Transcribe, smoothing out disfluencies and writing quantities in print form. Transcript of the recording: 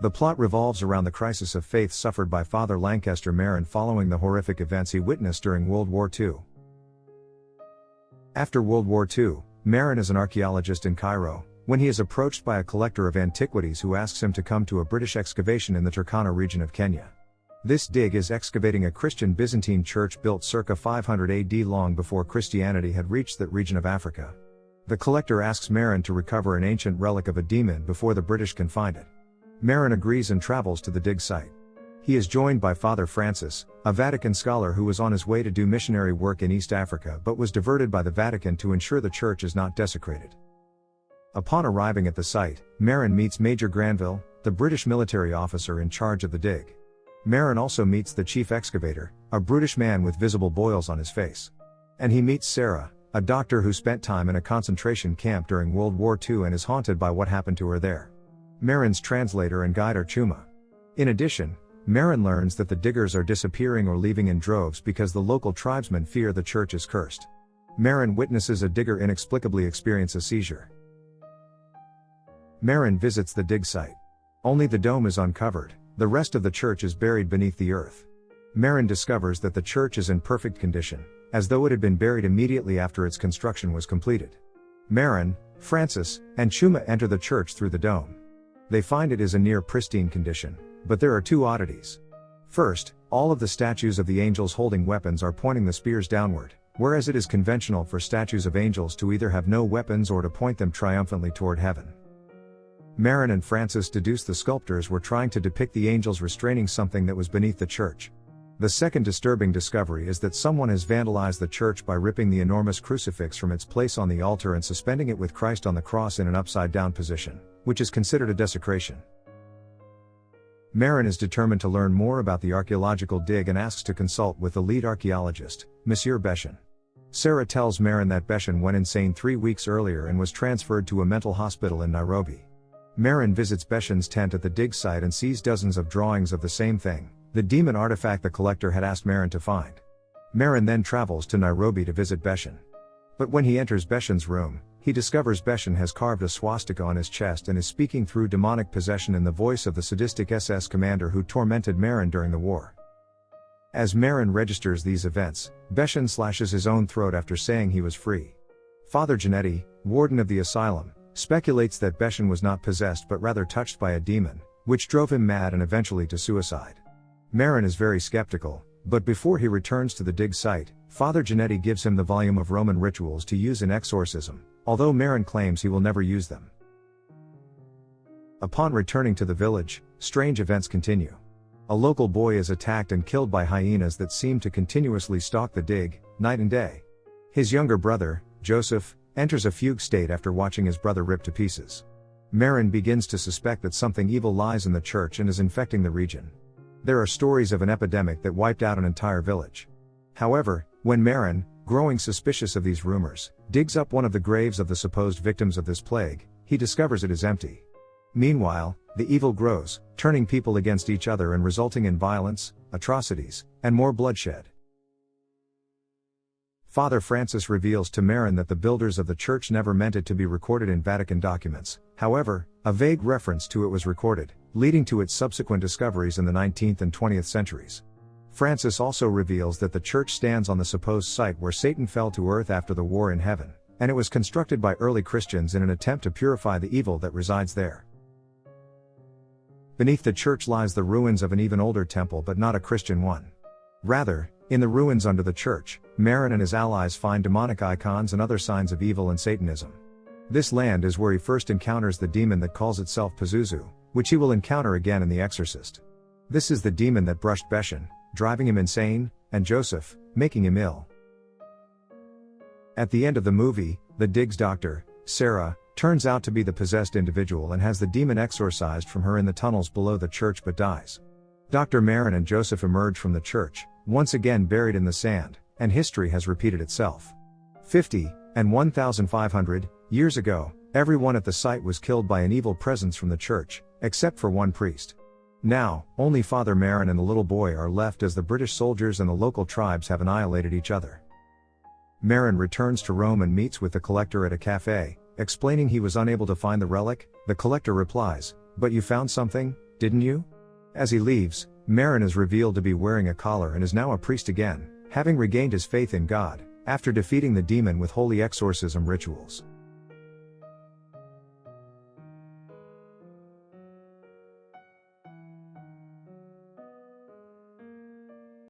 The plot revolves around the crisis of faith suffered by Father Lankester Merrin following the horrific events he witnessed during World War II. After World War II, Merrin is an archaeologist in Cairo, when he is approached by a collector of antiquities who asks him to come to a British excavation in the Turkana region of Kenya. This dig is excavating a Christian Byzantine church built circa 500 AD, long before Christianity had reached that region of Africa. The collector asks Merrin to recover an ancient relic of a demon before the British can find it. Merrin agrees and travels to the dig site. He is joined by Father Francis, a Vatican scholar who was on his way to do missionary work in East Africa but was diverted by the Vatican to ensure the church is not desecrated. Upon arriving at the site, Merrin meets Major Granville, the British military officer in charge of the dig. Merrin also meets the chief excavator, a brutish man with visible boils on his face. And he meets Sarah, a doctor who spent time in a concentration camp during World War II and is haunted by what happened to her there. Merrin's translator and guide are Chuma. In addition, Merrin learns that the diggers are disappearing or leaving in droves because the local tribesmen fear the church is cursed. Merrin witnesses a digger inexplicably experience a seizure. Merrin visits the dig site. Only the dome is uncovered, the rest of the church is buried beneath the earth. Merrin discovers that the church is in perfect condition, as though it had been buried immediately after its construction was completed. Merrin, Francis, and Chuma enter the church through the dome. They find it is in near pristine condition, but there are two oddities. First, all of the statues of the angels holding weapons are pointing the spears downward, whereas it is conventional for statues of angels to either have no weapons or to point them triumphantly toward heaven. Merrin and Francis deduce the sculptors were trying to depict the angels restraining something that was beneath the church. The second disturbing discovery is that someone has vandalized the church by ripping the enormous crucifix from its place on the altar and suspending it with Christ on the cross in an upside-down position, which is considered a desecration. Merrin is determined to learn more about the archaeological dig and asks to consult with the lead archaeologist, Monsieur Beshan. Sarah tells Merrin that Beshan went insane 3 weeks earlier and was transferred to a mental hospital in Nairobi. Merrin visits Beshan's tent at the dig site and sees dozens of drawings of the same thing, the demon artifact the collector had asked Merrin to find. Merrin then travels to Nairobi to visit Beshan. But when he enters Beshan's room, he discovers Beshan has carved a swastika on his chest and is speaking through demonic possession in the voice of the sadistic SS commander who tormented Merrin during the war. As Merrin registers these events, Beshan slashes his own throat after saying he was free. Father Janetti, warden of the asylum, speculates that Beshan was not possessed but rather touched by a demon, which drove him mad and eventually to suicide. Merrin is very skeptical, but before he returns to the dig site, Father Janetti gives him the volume of Roman rituals to use in exorcism, although Merrin claims he will never use them. Upon returning to the village, strange events continue. A local boy is attacked and killed by hyenas that seem to continuously stalk the dig, night and day. His younger brother, Joseph, enters a fugue state after watching his brother ripped to pieces. Merrin begins to suspect that something evil lies in the church and is infecting the region. There are stories of an epidemic that wiped out an entire village. However, when Merrin, growing suspicious of these rumors, digs up one of the graves of the supposed victims of this plague, he discovers it is empty. Meanwhile, the evil grows, turning people against each other and resulting in violence, atrocities, and more bloodshed. Father Francis reveals to Merrin that the builders of the church never meant it to be recorded in Vatican documents. However, a vague reference to it was recorded, leading to its subsequent discoveries in the 19th and 20th centuries. Francis also reveals that the church stands on the supposed site where Satan fell to earth after the war in heaven, and it was constructed by early Christians in an attempt to purify the evil that resides there. Beneath the church lies the ruins of an even older temple, but not a Christian one. Rather, in the ruins under the church, Merrin and his allies find demonic icons and other signs of evil and Satanism. This land is where he first encounters the demon that calls itself Pazuzu, which he will encounter again in The Exorcist. This is the demon that brushed Beshan, driving him insane, and Joseph, making him ill. At the end of the movie, the dig's doctor, Sarah, turns out to be the possessed individual and has the demon exorcised from her in the tunnels below the church but dies. Dr. Merrin and Joseph emerge from the church, once again buried in the sand, and history has repeated itself. 50, and 1,500 years ago, everyone at the site was killed by an evil presence from the church, except for one priest. Now, only Father Merrin and the little boy are left as the British soldiers and the local tribes have annihilated each other. Merrin returns to Rome and meets with the collector at a cafe, explaining he was unable to find the relic. The collector replies, "But you found something? didn't you?" As he leaves, Merrin is revealed to be wearing a collar and is now a priest again, having regained his faith in God, after defeating the demon with holy exorcism rituals.